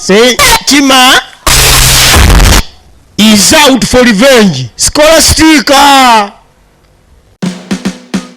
Senchima is out for revenge. Scholastica.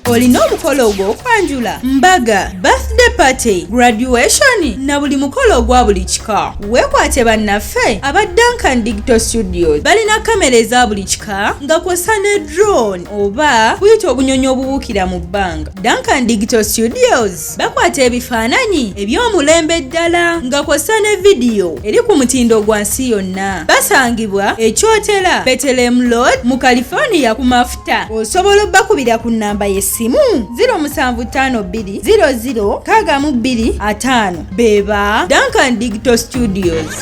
Olina omukolo ogw'okwanjula, mbaga, birthday party, graduation na buli mukolo ogwa buli kika. Weekwate bannaffe aba Duncan Digital Studios balina kamera eza buli kika nga kw'ossa ne drone oba buyita obunyonyi obubuukira mu bbanga. Duncan Digital Studios bakwata ebifaananyi eby'omulembe ddala nga kw'ossa ne vidiyo eri ku mutindo gwa nsi yonna. Basangibwa ekyotera Bethlehem Road mu California ku mafuta. Osobola obbakubira ku nnamba y'essimu 0752006225 beba Duncan Digital Studios.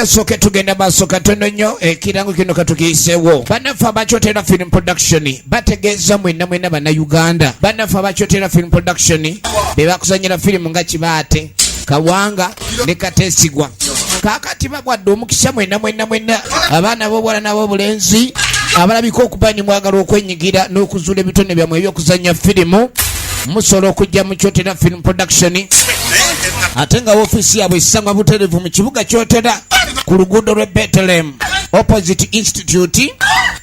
Soke tugenda basoka tono nnyo ekirango kino katukiisewo. Bannaffe abakyotera film production bategeeza mwenna banna Uganda. Bannaffe abakyotera film production be bakuzanyira firimu nga Kibaate, Kawanga ne Kateesigwa. Kaakati babwadde omukisa mwenna abaana b'obuwala n'ab'obulenzi abalabika okuba ni mwagala okwenyigira n'okuzuula ebitone byammwe ebyokuzanya firimu. Musobola okujja mu Kyotera film production ate nga ofiisi yaabwe esangwa butereevu mu kibuga Kyotera ku luguudo lw'e Bethlehem opposite institute,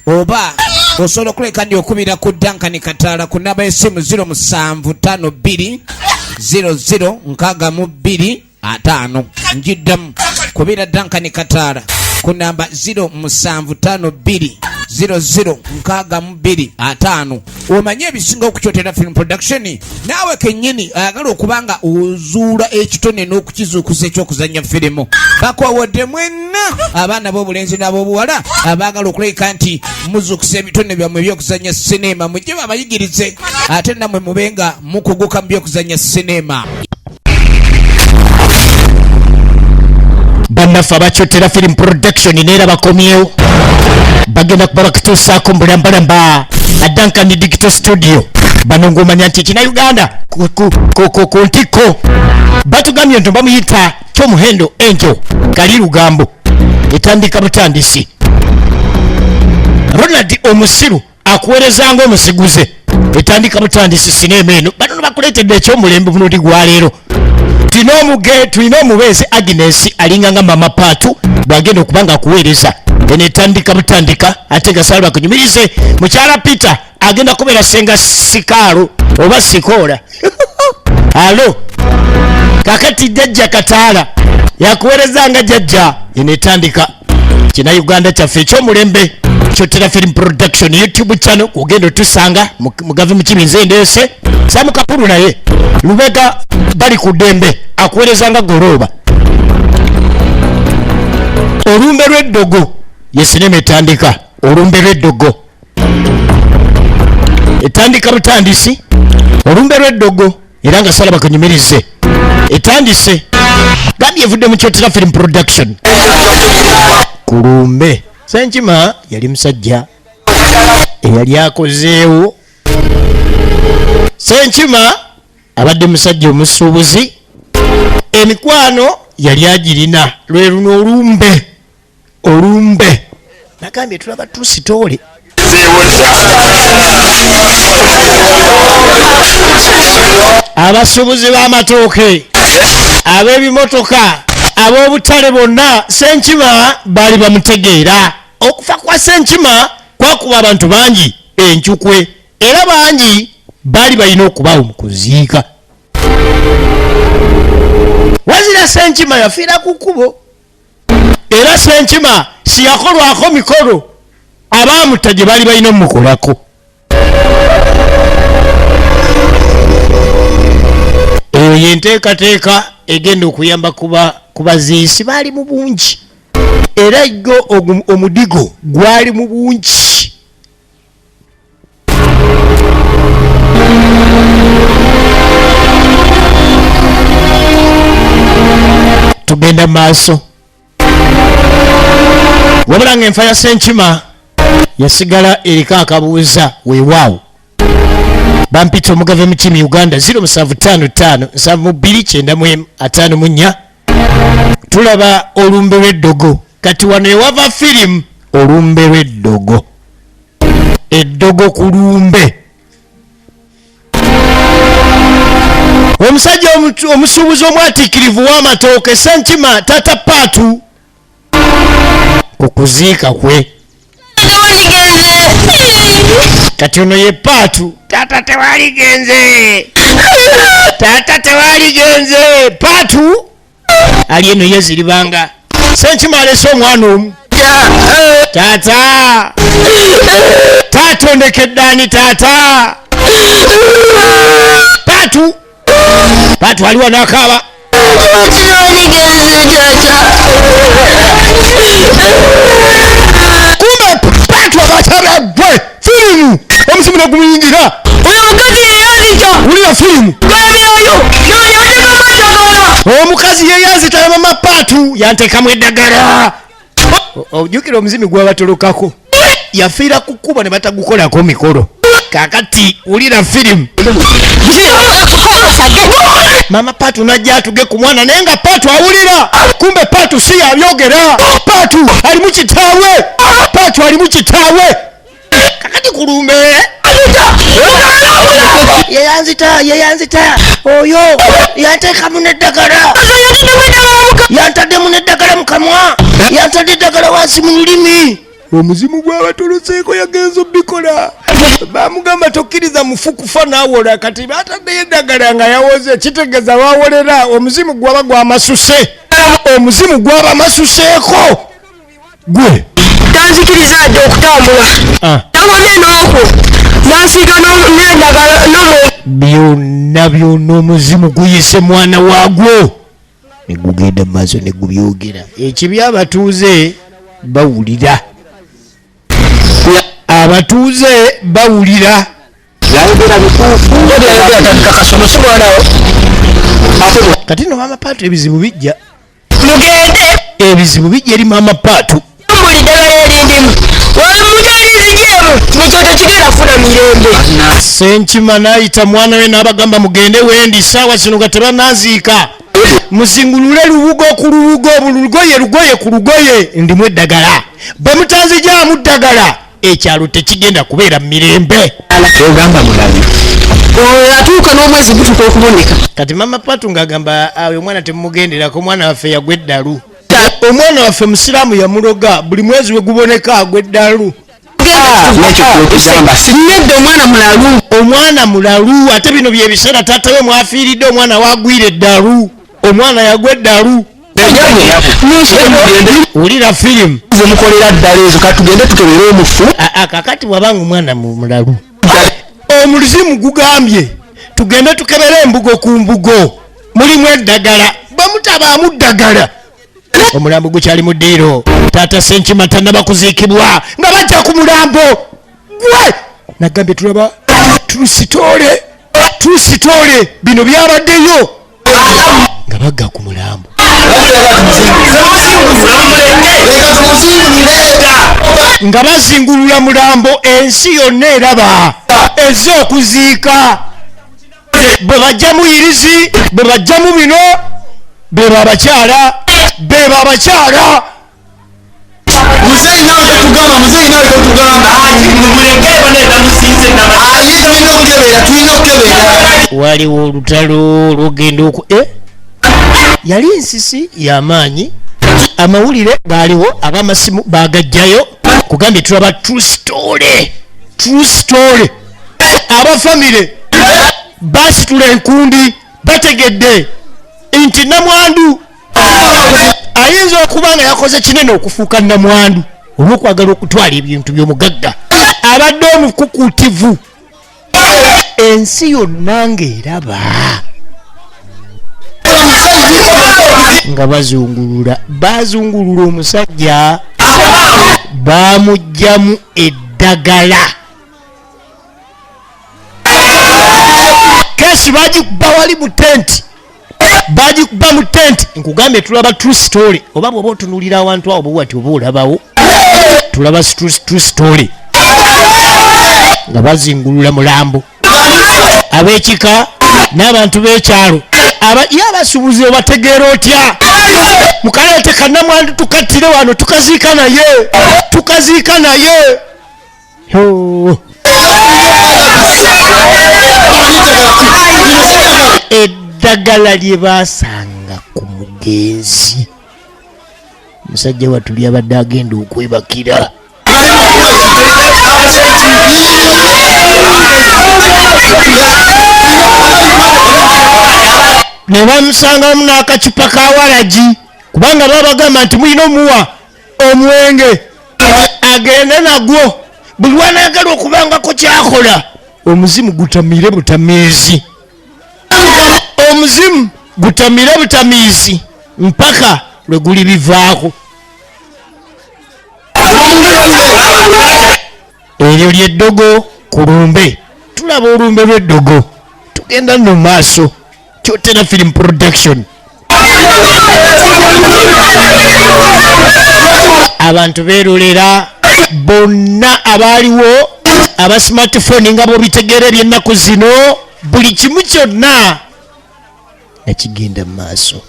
oba osobola okuleka ndi okubira ku Duncan Kataala ku namba y'essimu 0752006225. Njiddamu kubira Duncan Kataala ku namba 0752006225. Omanye ebisinga okukyotera film production naawe kennyini ayagala okubanga ozuula ekitone n'okukizuukusa ekyokuzanya firimu. Bakwawodde mwenna abaana b'obulenzi n'ab'obuwala abaagala okuleka nti muzuukusa ebitone byammwe ebyokuzanya sinema, mujje babayigirize ate nammwe mubenga mukuguka mu byokuzanya sinema. Bannaffe abakyotera film production neera bakomyewo bagenda kuba bakituusaako mbulambalamba a Duncan Digital Studio. Bano ng'omanya nti ekina Uganda ku ntikko batugambye nti bamuyita kyomuhendo ento kali lugambo etandika butandisi. Ronald omusiru akuweerezanga omusiguze etandika butandisi sinema eno. Bano bakuleetedde ekyomulembe buno gwa leero. Tulina omubeezi Agnes alinga nga mama Paatu bwagenda okubanga akuweereza enetandika butandika ate nga sala bakunyumirize. Mukyala Peter agenda kubeera senga Sikaalo oba Sikoola. Alo kakati jjajja Kataala yakuweereza nga jjajja enetandika. Kina Uganda kyaffe ekyomulembe Kyotera film production YouTube channel kugenda otusanga mugave mukibinze ndeese Samu Kapulu naye Lubega bali ku ddembe akuweereza nga Goroba. Olumbe lw'eddogo ye sinema etandika. Olumbe lw'eddogo etandika butandisi. Olumbe lw'eddogo era nga sala bakunyumirize etandise gambye evudde mu Kyotera film production. Kulumbe Senchima yali musajja eyali akozeewo. Senchima abadde musajja omusuubuzi, emikwano yali agirina lwe luno olumbe nagambye tulaba tusitoole. Abasuubuzi b'amatooke, ab'ebimotoka, ab'obutale bonna Senchima baali bamutegeera. Okufa kwa Senchima kwakuba abantu bangi enkyukwe era bangi baali balina okubaawo mu kuziika. Wazira Senchima yafiira ku kkubo era Senchima siyakolwako mikolo abaamutta gye baali balina omukolako. Eyo yenteekateeka egenda okuyamba ku baziisi baali mu bungi era go omudigo gwali mu bungi. Tugenda maaso wabula nga enfa ya Senchima yasigala eriko akabuuza weewaawo. Bampita omugave mukimi Uganda 0755729454. Tulaba olumbe lw'eddogo kati wano ewava firimu olumbe lw'eddogo. Eddogo ku lumbe omusajja omusuubuzi omwatikirivu w'amatooke Senkima tata Paatu ku kuziika kwe kati ono ye Paatu tata tewaligenze Paatu ali eno yeziribanga Senkima alese omwana omu taata ondekeddaani taata Paatu aliwo n'akaaba kumbe Paatu abakyala gwe firimu omuzimu ne gumuyingira wulira firimu omukazi yeyanzita mama Paatu yanteekamu eddagala ojjukira omuzimu gwabatolokako yafiira ku kkubo ne batagukolako mikolo kakati wulira firimu mama Paatu najja atuge ku mwana naye nga Paatu awulira kumbe Paatu si yabyogera Paatu ali mu kitaawe kakati kulumbe yeyanzita oyo yanteekamu n'eddagala yantaddemu n'eddagala mu kamwa yantadde eddagala wansi mu lulimi omuzimu gw'abatoloseeko yagenza obbikola bamugamba tokkiriza mufu kufa n'awola kati bataddeyo eddagala nga yawoze kitegeeza bawolera omuzimu gwaba gwamasuseeko gwe tanzikiriza adde okutambula nawone n'okwo nansiiga n'endagala byonna omuzimu guyise mwana waagwo ne gugenda mu maaso ne gubyogera ekibi abatuuze bawulira kati no mama Paatu ebizibu bijja eri mama Paatu Senkima n'ayita mwana we n'abagamba mugende wendi saawa zino nga tebanaziika muzingulule lubugo ku lubugo lugoye ku lugoye ndimu eddagala bwe mutanzijaamu ddagala ekyalo tekigenda kubeera mu mirembe ogamba mulabi atuuka n'omwezi gutuka okuboneka kati mama Paatu ng'agamba awe omwana temumugenderako omwana waffe yagwa eddalu omwana waffe musiraamu yamuloga buli mwezi we guboneka agwa eddalu omwana mulalu ate bino byebiseera taata we mwafiiridde omwana wagwira eddalu omwana yagwa eddalu wulira firimu zemukolera ddala ezo katugende tukebere omufu kakati bwabanga omwana mulalu omuzimu gugambye tugende tukebere embugo ku mbugo mulimu eddagala bamutabaamu ddagala omulambo gukyali mu ddiiro taata Senkima tannaba kuziikibwa nga bajja ku mulambo gwe nagambye tulaba tulusitoole bino byabaddeyo nga bagga ku mulambo nga bazingulula mulambo ensi yonna eraba ezze okuziika bwe bajjamu irizi bwe bajjamu bino beba abakyala waliwo olutalo olwogenda yali ensisi y'amaanyi amawulire gaaliwo ab'amasimu bagajjayo kugambye tulaba true story abafamire basitula enkundi bategedde nti namwandu ayinza okuba nga yakoze kinene okufuuka namwandu olw'okwagala okutwala ebintu by'omugagga abadde omukukutivu ensi yonna ng'eraba nga bazungulula omusajja bamugjamu eddagala kesi bagikuba wali mu tenti bagikuba mu tenti nkugambye tulaba true story oba bw'oba otunuulira awantu awo bwewati oba olabawo tulaba true story nga bazingulula mulambo ab'ekika n'abantu b'ekyalo ye abasuubuzi obategeera otya mukaleete kannamwandu tukattire wano tukaziika naye eddagala lye baasanga ku mugenzi. Musajja watuli abadde agenda okwebakira. Ne bamusangamu n'akacupa ka walagi kubanga babagamba nti mulina omuwa omwenge agende nagwo buli wanaagala okubangako kyakola. Omuzimu gutamire butamiizi, omuzimu gutamire butamiizi mpaka lwe guli bivaako. Eryo ly'eddogo ku lumbe. Tulaba olumbe lw'eddogo, tugenda nno maaso. Kyotera film production. Abantu beerolera bonna abaaliwo aba smartphone nga bw'obitegeera eby'ennaku zino, buli kimu kyonna nakigenda mu maaso.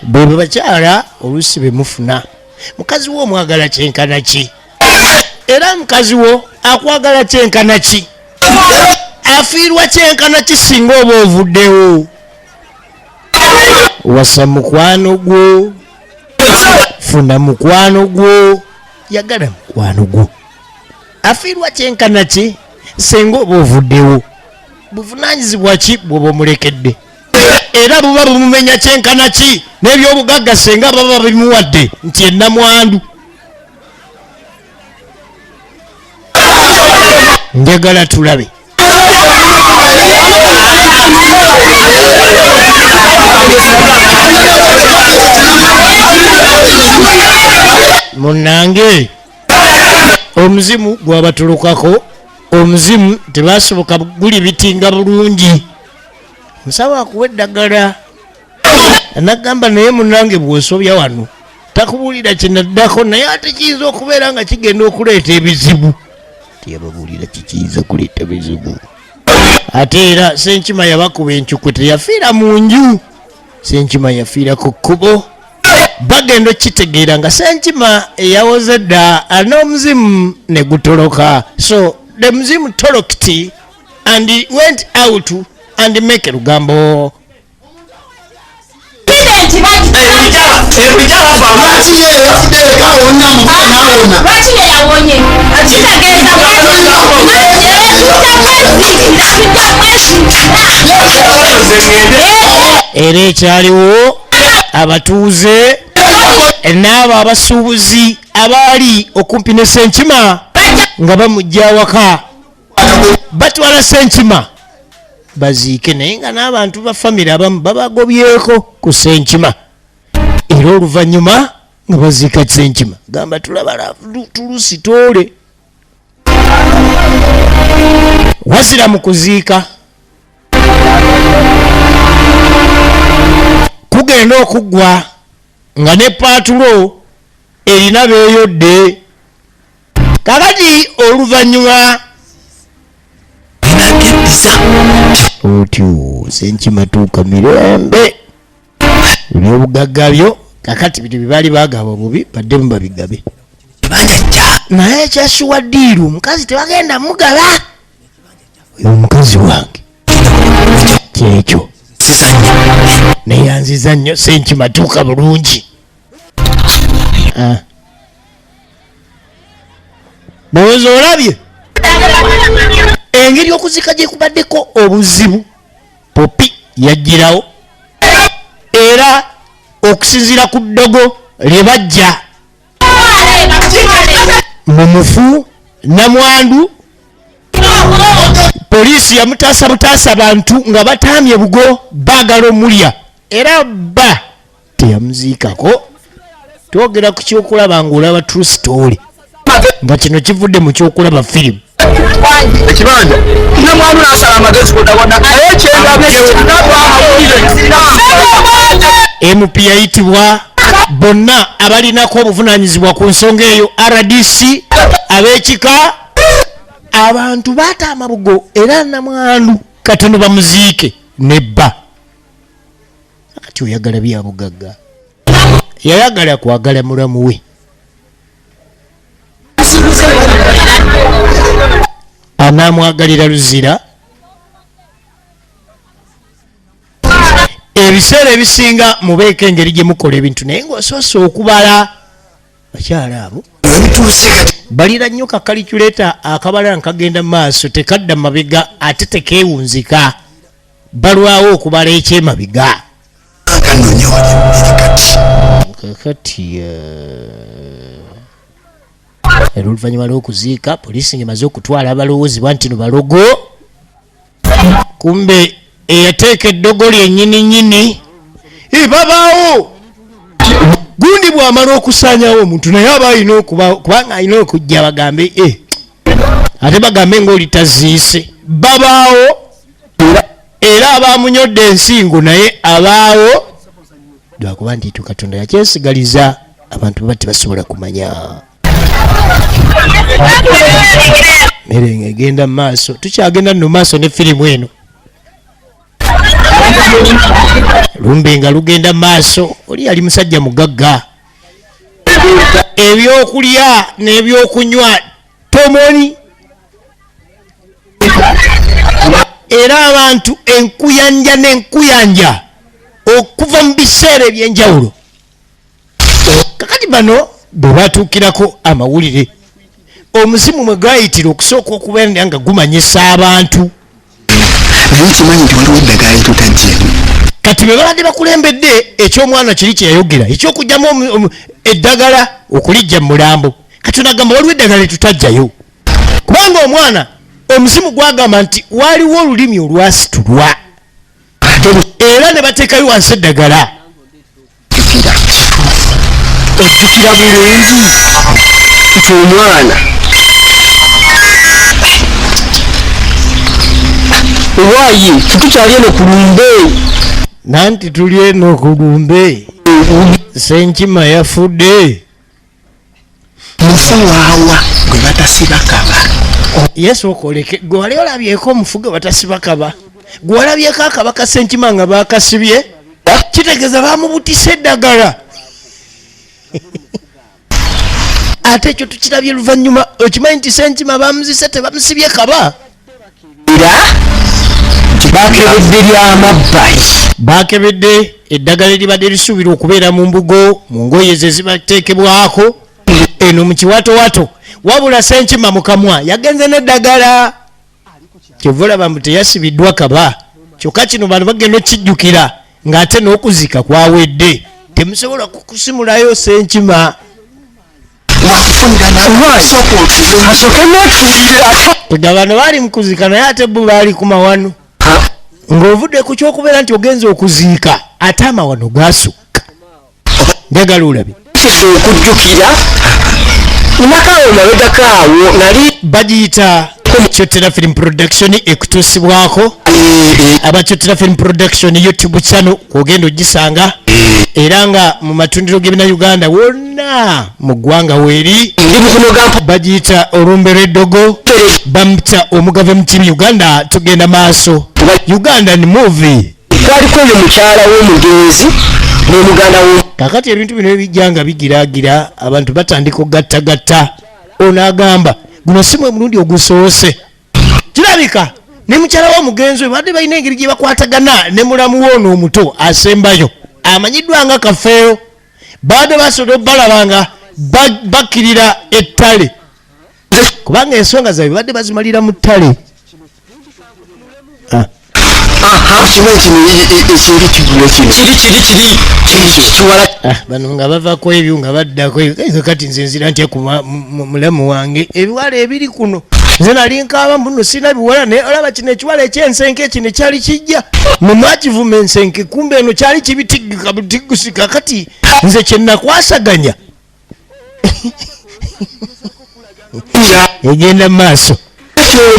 Bwe bakyala oluusi be mufuna mukazi wo omwagala kyenkana ki, era mukazi wo akwagala kyenkana ki, afiirwa kyenkana ki singa oba ovuddewo. Wasa mukwano gwo, funa mukwano gwo, yagala mukwano gwo. Afiirwa kyenkana ki singa oba ovuddewo. Buvunaanyizibwa ki bw'oba omulekedde? Era buba bumumenya kyenkana ki n'ebyobugagga senga baba bimuwadde nti ennamwandu. Njagala tulabe. Munnange omuzimu gwabatulukako, omuzimu tebasoboka guli bitinga bulungi. Musawo akuwa eddagala anagamba naye munnange bw'osobya wano takubuulira kinaddako naye ate kiyinza okubeera nga kigenda okuleeta ebizibu. Teyababuulira kikiyinza kuleeta bizibu. Ate era Senkima yabakuba encukwe teyafiira mu nju, Senkima yafiira ku kkubo. Bagenda okitegeera nga Senkima eyawoze dda n'omuzimu ne gutoloka. So the muzimu toloked and he went out and make lugambo. Era ekyaliwo abatuuze n'abo abasuubuzi abaali okumpi ne Senkima nga bamujja awaka batwala Senkima baziike, naye nga n'abantu ba famire abamu babagobyeko ku Senkima. Era oluvannyuma nga baziika Senkima gamba tulaba tulusitoole. Wazira mu kuziika kugenda okuggwa nga ne paatulo erina beeyodde. Kakati oluvannyuma otyo Senkima tuuka mirembe ebyobugagga byo. Kakati bino byebaali baagaba obubi baddemu babigabe, naye ekyasuwa ddiiru omukazi tebagenda mugaba. Oyo omukazi wange kyekyo neyanziza nnyo Senkima tuuka bulungi. Bwowooza olabye engeri okuzika gye kubaddeko obuzibu. Popi yajjirawo era okusinziira ku ddogo lye bajja mu mufu namwandu. Poliisi yamutaasa butaasa abantu nga bataamye bugo baagala omulya, era bba teyamuziikako. Twogera ku kyokulaba ng'olaba true story nga kino kivudde mu kyokulaba firimu. Ekibanja namwandu n'asala amagezi godagona naye MP yayitibwa bonna abalinako obuvunaanyizibwa ku nsonga eyo RDC ab'ekika. Abantu baataama bugo era namwandu katono bamuziike nebba. Kati oyagala byabugagga, yayagala kwagala mulamu we. Anaamwagalira luzira ebiseera ebisinga mubeeko engeri gye mukola ebintu naye ng'osoose okubala bakyala abo balira nnyo kakalikyuleeta akabala nkagenda mu maaso tekadda mabega ate tekeewunzika balwawo okubala ekyemabega kakati era oluvannyuma lw'okuziika poliisi ng'emaze okutwala abalowoozebwa nti no balogo kumbe eyateeka eddogo lyennyini babaawo gundi bw'amala okusaanyawo omuntu naye aba alina kubanga alina okujja bagambe ate bagambe ng'oli taziise babaawo era abamunyodde ensingo naye abaawo lwakuba nti Katonda yakyesigaliza abantu baba tebasobola kumanya mere ng'egenda mu maaso tukyagenda nno maaso ne firimu eno lumbe nga lugenda maaso oli yali musajja mugagga ebyokulya n'ebyokunywa tomoni era abantu enkuyanja okuva mu biseera ebyenjawulo kakati bano bwe batuukirako amawulire omuzimu mwe gayitira okusooka okubeera nga gumanyisa abantu kati bwe babadde bakulembedde ekyomwana kiri kyeyayogera ekyokugyamu eddagala okulijja mu mulambo kati onagamba waliwo eddagala letutajjayo kubanga omwana omuzimu gwagamba nti waliwo olulimi olwasitulwa era ne bateekayo wansi eddagala ojjukira bulungi nti omwana owaayi tetukyali eno ku lumbe nanti tuli eno ku lumbe Senkima yafudde mufu waawa gwe batasiba kaba yesu okoleke gwe wali olabyeko omufu gwe batasiba kaba gwe walabyeko akabaka Senkima nga bakasibye kitegeeza bamubutisa eddagala ate ekyo tukirabye luvannyuma okimanyi nti Senkima bamuzise tebamusibye kaba bakebedde lyamabbali bakebedde eddagala eribadde lisuubirwa okubeera mu mbugo mu ngoye ze zibateekebwako eno mu kiwatowato wabula Senkima mukamwa yagenze n'eddagala kyova olaba mbu teyasibiddwa kaba kyokka kino bano bagenda okijjukira ng'ate n'okuzika kwawedde temusobola kukusimulayo Senkima tega bano baali mu kuzika naye ate bo baali ku mawano ng'ovudde ku kyokubeera nti ogenza okuziika ate amawano gaasukka njagala olabe okujjukira nakaawo mabegakaawo nali bagiyita KYOTERA film production ekutuusibwako aba KYOTERA film production YouTube channel kwogenda ogisanga era nga mu matundiro g'ebina Uganda wonna mu ggwanga weeri bagiyita olumbe lw'eddogo bamita omugave mu tiimu Uganda tugenda maaso Ugandan movie kwaliko oyo mukyala w'omugenzi n'omuganda kakati ebintu bino ebijja nga bigiraagira abantu batandika okugattagatta onagamba guno si mwe mulundi ogusoose kirabika ne mukyala w'omugenzi we badde balina engeri gye bakwatagana ne mulamu woono omuto asembayo amanyiddwa nga kafeero badde basobola balabanga bakkirira ettale kubanga ensonga zaabwe badde bazimalira mu ttale bano nga bavako ebyo nga baddako ebyo kati nze nzira ntya ku mulamu wange ebiwala ebiri kuno nze nali nkaaba mbuno sina biwala naye olaba kino ekiwala ekyensenke kino kyali kijja mumwakivuma ensenke kumbe eno kyali kibitiggika butigusika kati nze kyenakwasaganya egenda mu maaso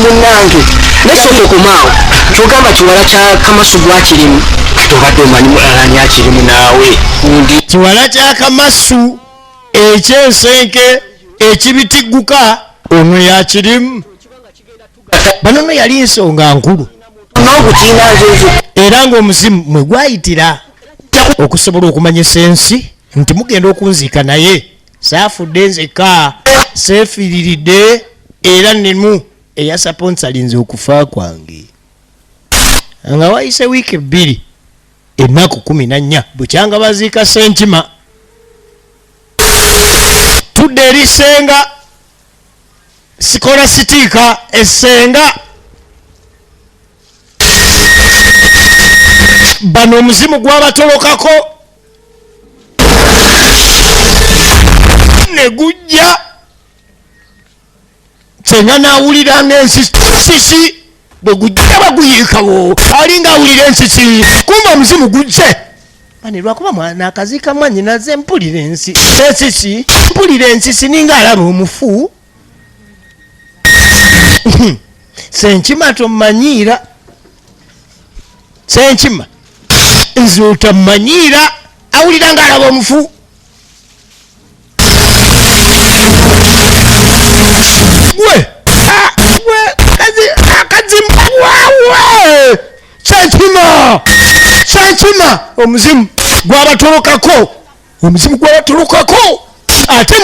munange nesomukomaawo kyogamba kiwala kya kamasu gwakirimu tobadde omanyi mulala akirimu naawe undi kiwala kya kamasu ekyensenke ekibitigguka ono yakirimu banono yali ensonga nkulu era ng'omuzimu mwe gwayitira okusobola okumanyisa ensi nti mugenda okunziika naye saafudde nzeka seefiriridde era nemu eyasaponsalinze okufa kwange nga wayise wiiki 2 ennaku 14 bukyanga baziika Sentima tudde eri Senga Sikolasitiika Essenga bano omuzimu gwabatolokako ne gujja Senga n'awulira ng'ensisi bwe gujja baguyiikawo alinga awulira ensisi kumba omuzimu gujje bane lwakuba mwana akaziika mwanyi naze mpulira ensisi mpulira ensisi ninga alaba omufu Sentima tomanyiira Sentima nze otamanyiira awulira nga alaba omufu gwe akazimbawawe Sentima omuzimu gwabatolokako ate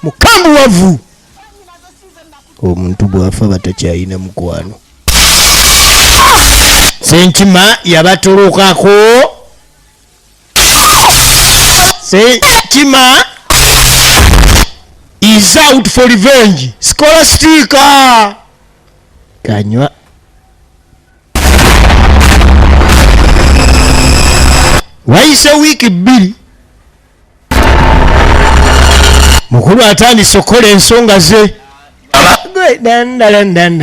mukambwe wavu omuntu bwafa batakyayina mukwano Sentima yabatolokako Sentima is out for revenge Sikolasitiika kanywa wayise wiiki 2 mukulu atandise okola ensonga ze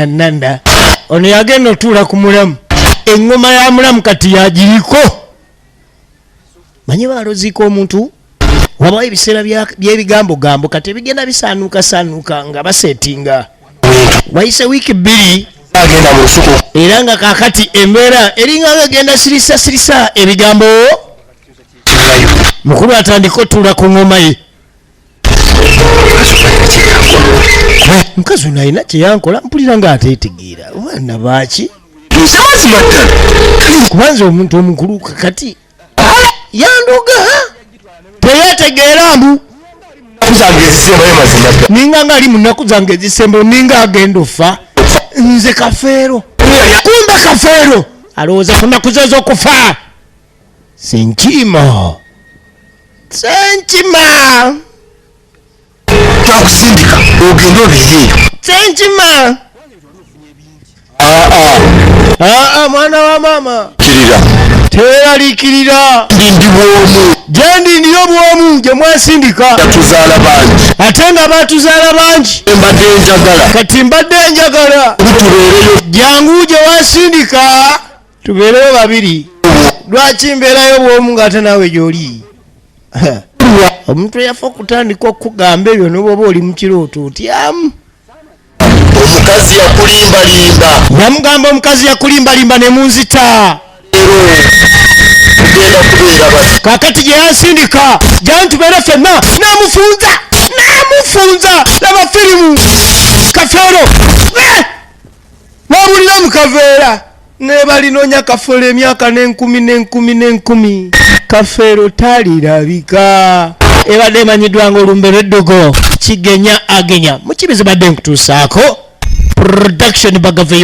nanda ono yagenda otuula ku mulamu engoma ya mulamu kati yagiriko manyi baloziika omuntu wabawo ebiseera by'ebigambogambo kati ebigenda bisaanuuka nga basetinga wayise wiiki 2 era nga kakati embeera eringa egenda sirisa ebigambo mukulu atandika otuula ku ngoma ye mukazi ono alina kyeyankola mpulira nga ateetegeera omwana baaki kubanza omuntu omukulu kakati yandoga teyetegeera mbu ninga nga ali mu nnaku zange ezisembo ninga agenda ofa nze Kafeero kumbe Kafeero alowooza ku nnaku ze z'okufa Sentima twakusindika ogenda obeereeyo Sentima mwana wa mama teeraliikirira ndi bwomu gyendi ndiyo bwomu gye mwasindika tuzaala bangi ate nga batuzaala bangi mbadde njagala kati mbadde njagala tubeereyo jangu gye wasindika tubeereyo babiri lwaki mbeerayo bwomu ng'ate naawe gy'oli omuntu yafa okutandika okugamba ebyo n'obwoba oli mu kirooto otyamu omukazi yakulimbalimba yamugamba omukazi yakulimbalimba ne munzita tugenda kubeera bati kakati gye yansindika jani tubeere ffenna namufunza laba firimu Kafeero wabulira mu Kaveera ne balinoonya Kafeero emyaka n'enkumi Kafeero talirabika ebadde emanyiddwa nga olumbe lw'eddogo kigenya agenya mu kibizi badde nkutuusaako production bagave